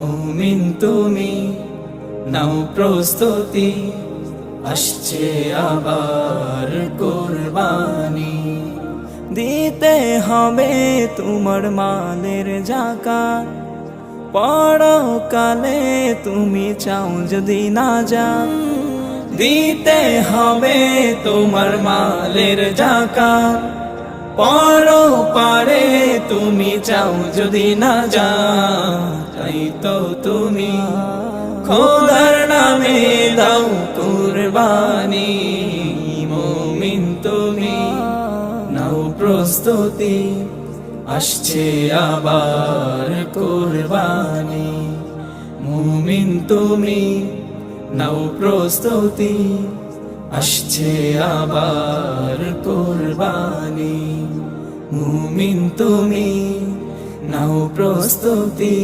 মুমিন তুমি নাও প্রস্তুতি, আসছে আবার কুরবানি। দিতে হবে তোমার মালের যাকাত, পরকালে তুমি চাও যদি না যাও। দিতে হবে তোমার মালের যাকাত, পরপারে তুমি চাও যদি না যাও। তাই তো তুমি খোদার নামে দাও কুরবানি। মুমিন তুমি নাও প্রস্তুতি, আসছে আবার কুরবানি। মুমিন তুমি নাও প্রস্তুতি, আসছে আবার কুরবানি। মুমিন তুমি নাও প্রস্তুতি।